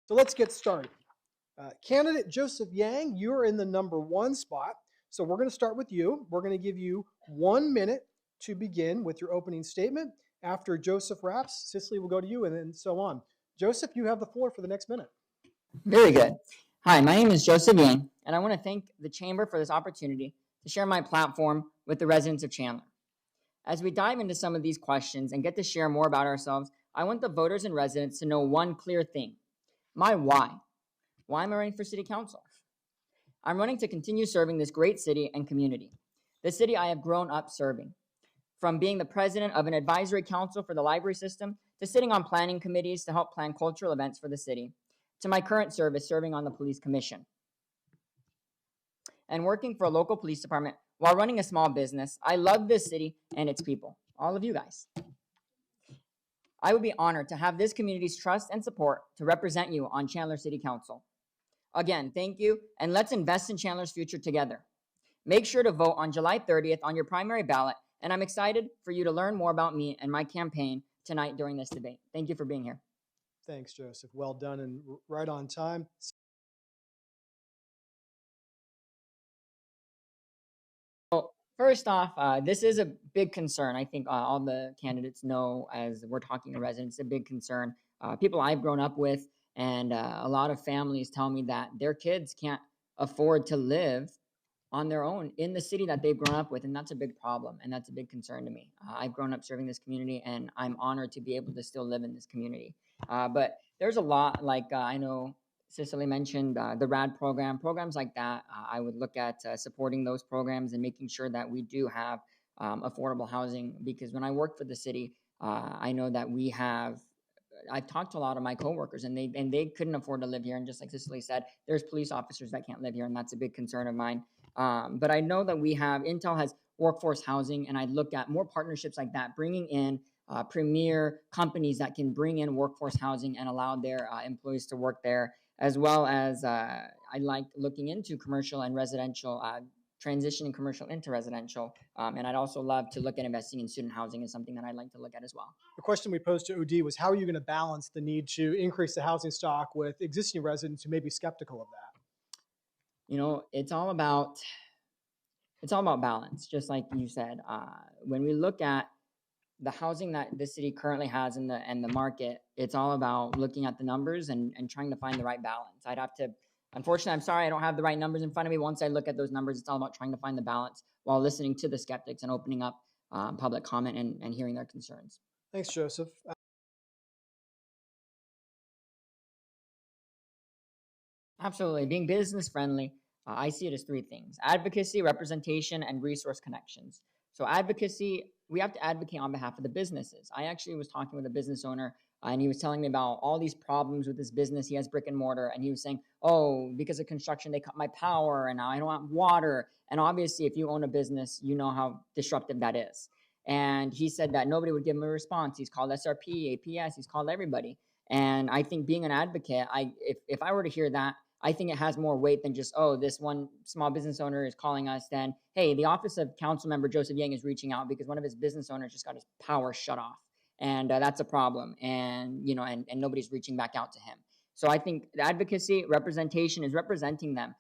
So let's get started. Candidate Joseph Yang, you're in the number one spot. So we're going to start with you. We're going to give you 1 minute to begin with your opening statement. After Joseph wraps, Cicely will go to you and then so on. Joseph, you have the floor for the next minute. Very good. Hi, my name is Joseph Yang, and I want to thank the Chamber for this opportunity to share my platform with the residents of Chandler. As we dive into some of these questions and get to share more about ourselves, I want the voters and residents to know one clear thing: my why. Why am I running for City Council? I'm running to continue serving this great city and community, the city I have grown up serving. From being the president of an advisory council for the library system, to sitting on planning committees to help plan cultural events for the city, to my current service serving on the police commission, and working for a local police department while running a small business. I love this city and its people, all of you guys. I would be honored to have this community's trust and support to represent you on Chandler City Council. Again, thank you, and let's invest in Chandler's future together. Make sure to vote on July 30th on your primary ballot, and I'm excited for you to learn more about me and my campaign tonight during this debate. Thank you for being here. Thanks, Joseph. Well done and right on time. Well, first off, this is a big concern. I think all the candidates know, as we're talking to residents, a big concern. People I've grown up with, and a lot of families tell me that their kids can't afford to live on their own in the city that they've grown up with, and that's a big problem, and that's a big concern to me. I've grown up serving this community, and I'm honored to be able to still live in this community. But there's a lot, like I know Cicely mentioned the RAD programs like that. I would look at supporting those programs and making sure that we do have affordable housing, because when I work for the city, I know that we have. I've talked to a lot of my coworkers, and they couldn't afford to live here. And just like Cicely said, there's police officers that can't live here, and that's a big concern of mine. But I know that we have, Intel has workforce housing, and I'd look at more partnerships like that, bringing in premier companies that can bring in workforce housing and allow their employees to work there, as well as I like looking into commercial and residential, transitioning commercial into residential. And I'd also love to look at investing in student housing is something that I'd like to look at as well. The question we posed to OD was, how are you going to balance the need to increase the housing stock with existing residents who may be skeptical of that? You know, it's all about balance, just like you said. When we look at the housing that the city currently has in the market, it's all about looking at the numbers and trying to find the right balance. I'd have to, unfortunately, I'm sorry, I don't have the right numbers in front of me. Once I look at those numbers, it's all about trying to find the balance while listening to the skeptics and opening up public comment and hearing their concerns. Thanks, Joseph. Absolutely. Being business friendly, I see it as three things: advocacy, representation, and resource connections. So, advocacy, we have to advocate on behalf of the businesses. I actually was talking with a business owner, and he was telling me about all these problems with his business. He has brick and mortar, and he was saying, oh, because of construction, they cut my power, and now I don't have water. And obviously, if you own a business, you know how disruptive that is. And he said that nobody would give him a response. He's called SRP, APS, he's called everybody. And I think being an advocate, if I were to hear that, I think it has more weight than just, oh, this one small business owner is calling us. Then, hey, the office of council member Joseph Yang is reaching out because one of his business owners just got his power shut off. And that's a problem. And, you know, and nobody's reaching back out to him. So I think the advocacy, representation is representing them.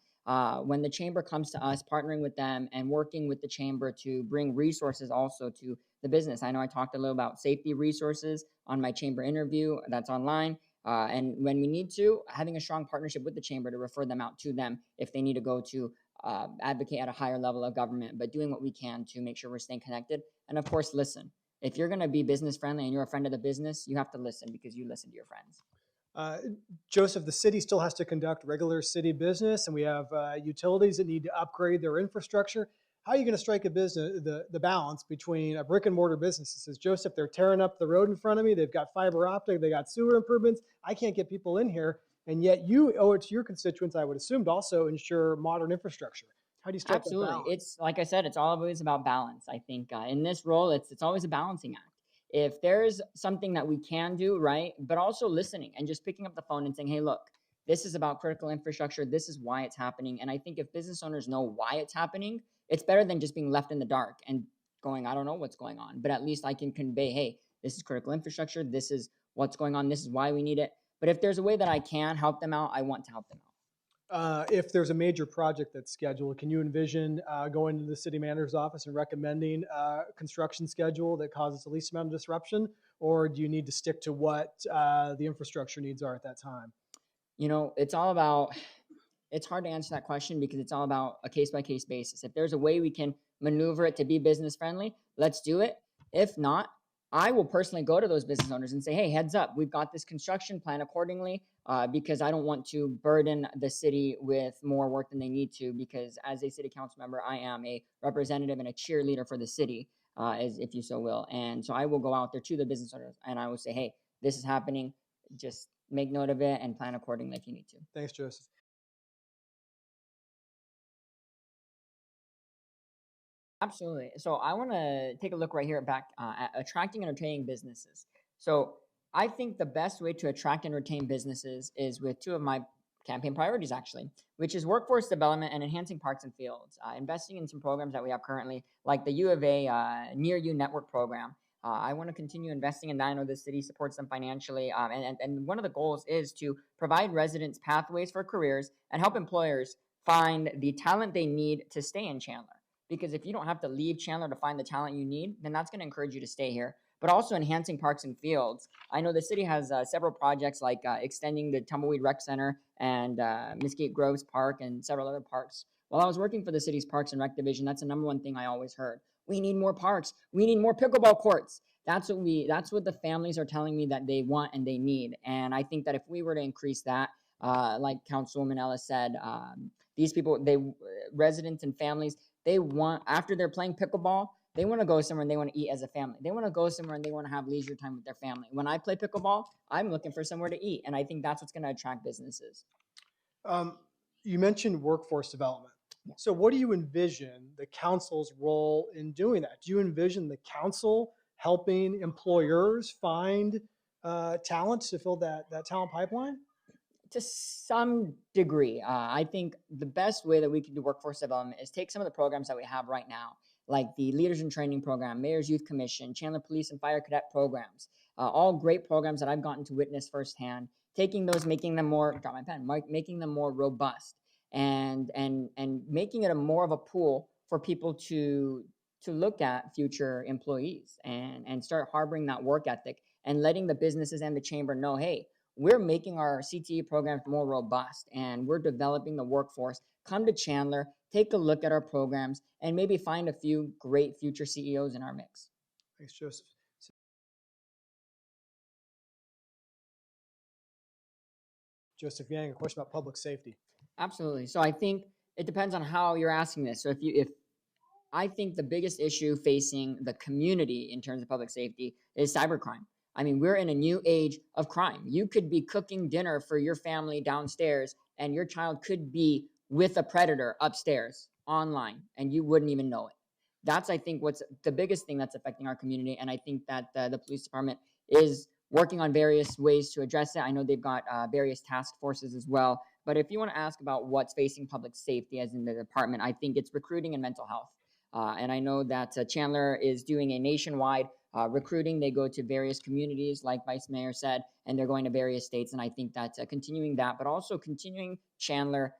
When the chamber comes to us, partnering with them and working with the chamber to bring resources also to the business. I know I talked a little about safety resources on my chamber interview that's online. And when we need to, having a strong partnership with the chamber to refer them out to them if they need to go to advocate at a higher level of government, but doing what we can to make sure we're staying connected. And of course, listen. If you're going to be business friendly and you're a friend of the business, you have to listen because you listen to your friends. Joseph, the city still has to conduct regular city business, and we have utilities that need to upgrade their infrastructure. How are you going to strike the balance between a brick and mortar business that says, Joseph, they're tearing up the road in front of me, they've got fiber optic, they got sewer improvements, I can't get people in here, and yet you owe it to your constituents, I would assume, to also ensure modern infrastructure. How do you strike that balance? It's like I said, it's always about balance. I think in this role, it's always a balancing act. If there's something that we can do, right, but also listening and just picking up the phone and saying, hey, look, this is about critical infrastructure. This is why it's happening. And I think if business owners know why it's happening, it's better than just being left in the dark and going, I don't know what's going on. But at least I can convey, hey, this is critical infrastructure. This is what's going on. This is why we need it. But if there's a way that I can help them out, I want to help them out. If there's a major project that's scheduled, can you envision going to the city manager's office and recommending a construction schedule that causes the least amount of disruption? Or do you need to stick to what the infrastructure needs are at that time? It's all about, it's hard to answer that question because it's all about a case by case basis. If there's a way we can maneuver it to be business friendly, let's do it. If not, I will personally go to those business owners and say, hey, heads up, we've got this construction plan accordingly, because I don't want to burden the city with more work than they need to. Because as a city council member, I am a representative and a cheerleader for the city, as if you so will. And so I will go out there to the business owners and I will say, hey, this is happening. Just make note of it and plan accordingly if you need to. Thanks, Joseph. Absolutely. So I want to take a look right here back at attracting and retaining businesses. So I think the best way to attract and retain businesses is with two of my campaign priorities, actually, which is workforce development and enhancing parks and fields, investing in some programs that we have currently, like the U of A Near You Network program. I want to continue investing in that. I know the city supports them financially. And one of the goals is to provide residents pathways for careers and help employers find the talent they need to stay in Chandler. Because if you don't have to leave Chandler to find the talent you need, then that's going to encourage you to stay here. But also enhancing parks and fields. I know the city has several projects like extending the Tumbleweed Rec Center and Mesquite Groves Park and several other parks. While I was working for the city's Parks and Rec division, that's the number one thing I always heard. We need more parks. We need more pickleball courts. That's what the families are telling me that they want and they need. And I think that if we were to increase that, like Councilwoman Ellis said, these people, residents and families, they want, after they're playing pickleball, they want to go somewhere and they want to eat as a family. They want to go somewhere and they want to have leisure time with their family. When I play pickleball, I'm looking for somewhere to eat. And I think that's what's going to attract businesses. You mentioned workforce development. Yeah. So, what do you envision the council's role in doing that? Do you envision the council helping employers find talent to fill that talent pipeline? To some degree, I think the best way that we can do workforce development is take some of the programs that we have right now, like the Leaders in Training program, Mayor's Youth Commission, Chandler Police and Fire Cadet programs, all great programs that I've gotten to witness firsthand. Taking those, making them more, drop my pen, making them more robust, and making it a more of a pool for people to look at future employees and start harboring that work ethic and letting the businesses and the chamber know, hey, we're making our CTE programs more robust and we're developing the workforce. Come to Chandler, take a look at our programs, and maybe find a few great future CEOs in our mix. Thanks, Joseph. Joseph Yang, a question about public safety. Absolutely. So I think it depends on how you're asking this. So if I think the biggest issue facing the community in terms of public safety is cybercrime. I mean, we're in a new age of crime. You could be cooking dinner for your family downstairs, and your child could be with a predator upstairs online, and you wouldn't even know it. That's, I think, what's the biggest thing that's affecting our community. And I think that the police department is working on various ways to address it. I know they've got various task forces as well. But if you want to ask about what's facing public safety as in the department, I think it's recruiting and mental health. And I know that Chandler is doing a nationwide recruiting. They go to various communities, like Vice Mayor said, and they're going to various states. And I think that continuing that, but also continuing Chandler,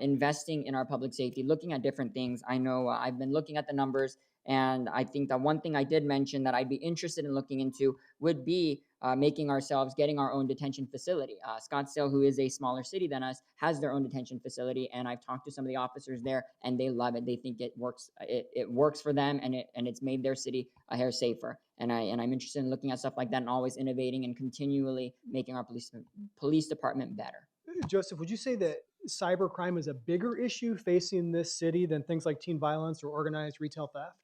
investing in our public safety, looking at different things. I know I've been looking at the numbers, and I think that one thing I did mention that I'd be interested in looking into would be getting our own detention facility. Scottsdale, who is a smaller city than us, has their own detention facility, and I've talked to some of the officers there, and they love it. They think it works. It works for them, and it's made their city a hair safer. And I'm interested in looking at stuff like that and always innovating and continually making our police department better. Joseph, would you say that cybercrime is a bigger issue facing this city than things like teen violence or organized retail theft?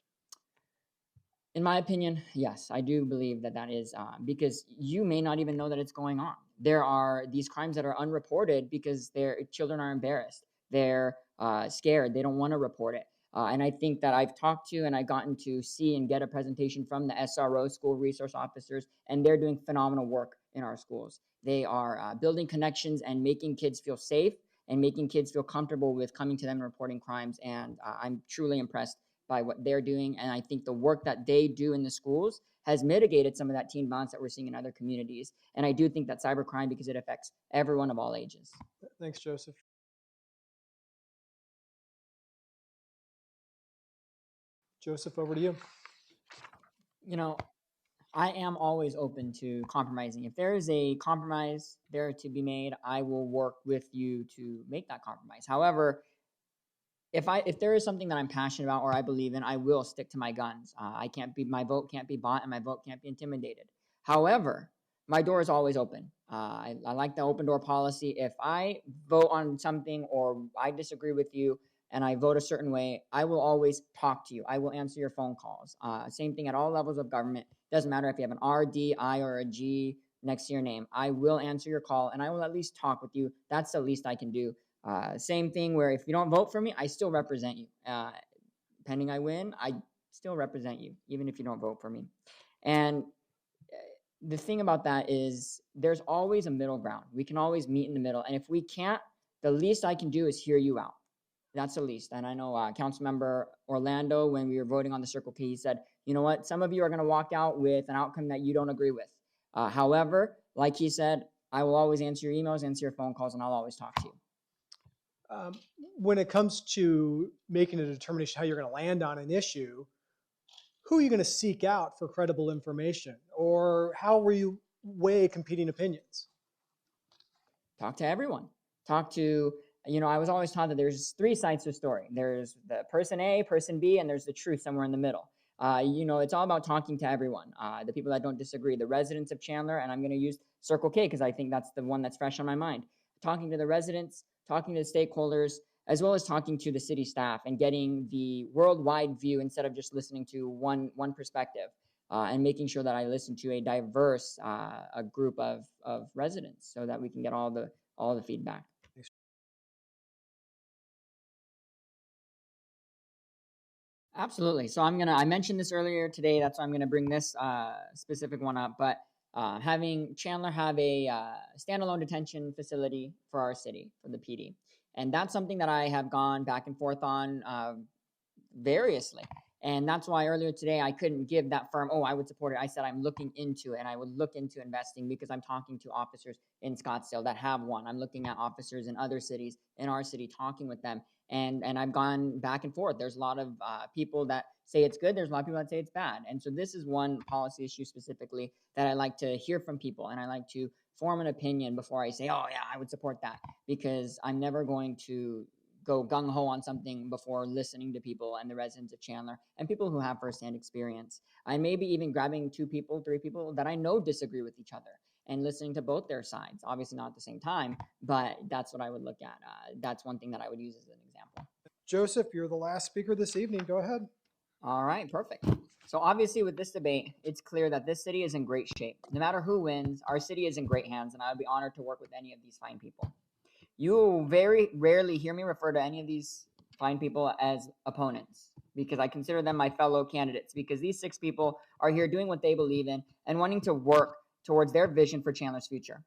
In my opinion, yes, I do believe that is because you may not even know that it's going on. There are these crimes that are unreported because their children are embarrassed. They're scared. They don't want to report it. And I think that I've talked to and I've gotten to see and get a presentation from the SRO, school resource officers, and they're doing phenomenal work in our schools. They are building connections and making kids feel safe and making kids feel comfortable with coming to them and reporting crimes. And I'm truly impressed by what they're doing. And I think the work that they do in the schools has mitigated some of that teen violence that we're seeing in other communities. And I do think that cybercrime, because it affects everyone of all ages. Thanks, Joseph. Joseph, over to you. You know, I am always open to compromising. If there is a compromise there to be made, I will work with you to make that compromise. However, if there is something that I'm passionate about or I believe in, I will stick to my guns. My vote can't be bought and my vote can't be intimidated. However, my door is always open. I like the open door policy. If I vote on something or I disagree with you and I vote a certain way, I will always talk to you. I will answer your phone calls. Same thing at all levels of government. Doesn't matter if you have an R, D, I, or a G next to your name. I will answer your call and I will at least talk with you. That's the least I can do. Same thing where if you don't vote for me, I still represent you. Pending I win, I still represent you, even if you don't vote for me. And the thing about that is there's always a middle ground. We can always meet in the middle. And if we can't, the least I can do is hear you out. That's the least. And I know Councilmember Orlando, when we were voting on the Circle K, he said, you know what, some of you are going to walk out with an outcome that you don't agree with. However, like he said, I will always answer your emails, answer your phone calls, and I'll always talk to you. When it comes to making a determination how you're going to land on an issue, who are you going to seek out for credible information, or how will you weigh competing opinions? Talk to everyone. Talk to, I was always taught that there's three sides to a story. There's the person A, person B, and there's the truth somewhere in the middle. It's all about talking to everyone, the people that don't disagree, the residents of Chandler, and I'm going to use Circle K because I think that's the one that's fresh on my mind. Talking to the residents, talking to the stakeholders, as well as talking to the city staff and getting the worldwide view instead of just listening to one perspective, and making sure that I listen to a diverse a group of residents so that we can get all the feedback. Absolutely. So I mentioned this earlier today. That's why I'm gonna bring this specific one up. But having Chandler have a standalone detention facility for our city, for the PD. And that's something that I have gone back and forth on variously. And that's why earlier today I couldn't give that firm, oh, I would support it. I said I'm looking into it and I would look into investing because I'm talking to officers in Scottsdale that have one. I'm looking at officers in other cities, in our city, talking with them. And I've gone back and forth. There's a lot of people that say it's good. There's a lot of people that say it's bad. And so this is one policy issue specifically that I like to hear from people. And I like to form an opinion before I say, oh, yeah, I would support that, because I'm never going to go gung-ho on something before listening to people and the residents of Chandler and people who have firsthand experience. I may be even grabbing 2 people, 3 people that I know disagree with each other and listening to both their sides. Obviously not at the same time, but that's what I would look at. That's one thing that I would use as an example. Joseph, you're the last speaker this evening. Go ahead. All right, perfect. So obviously with this debate, it's clear that this city is in great shape. No matter who wins, our city is in great hands, and I would be honored to work with any of these fine people. You will very rarely hear me refer to any of these fine people as opponents, because I consider them my fellow candidates, because these 6 people are here doing what they believe in and wanting to work towards their vision for Chandler's future.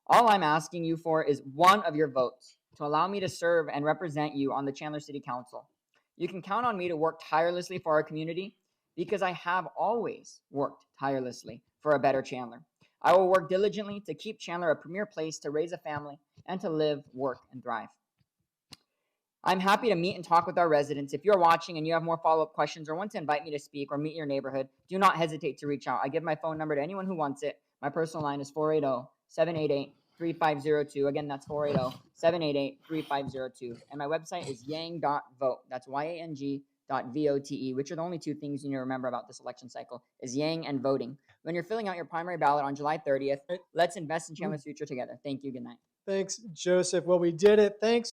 All I'm asking you for is one of your votes to allow me to serve and represent you on the Chandler City Council. You can count on me to work tirelessly for our community, because I have always worked tirelessly for a better Chandler. I will work diligently to keep Chandler a premier place to raise a family and to live, work, and thrive. I'm happy to meet and talk with our residents. If you're watching and you have more follow-up questions or want to invite me to speak or meet your neighborhood, do not hesitate to reach out. I give my phone number to anyone who wants it. My personal line is 480-788-3502. Again, that's 480-788-3502. And my website is yang.vote. That's YANG.VOTE, which are the only 2 things you need to remember about this election cycle, is Yang and voting. When you're filling out your primary ballot on July 30th, let's invest in Chandler's future together. Thank you. Good night. Thanks, Joseph. Well, we did it. Thanks.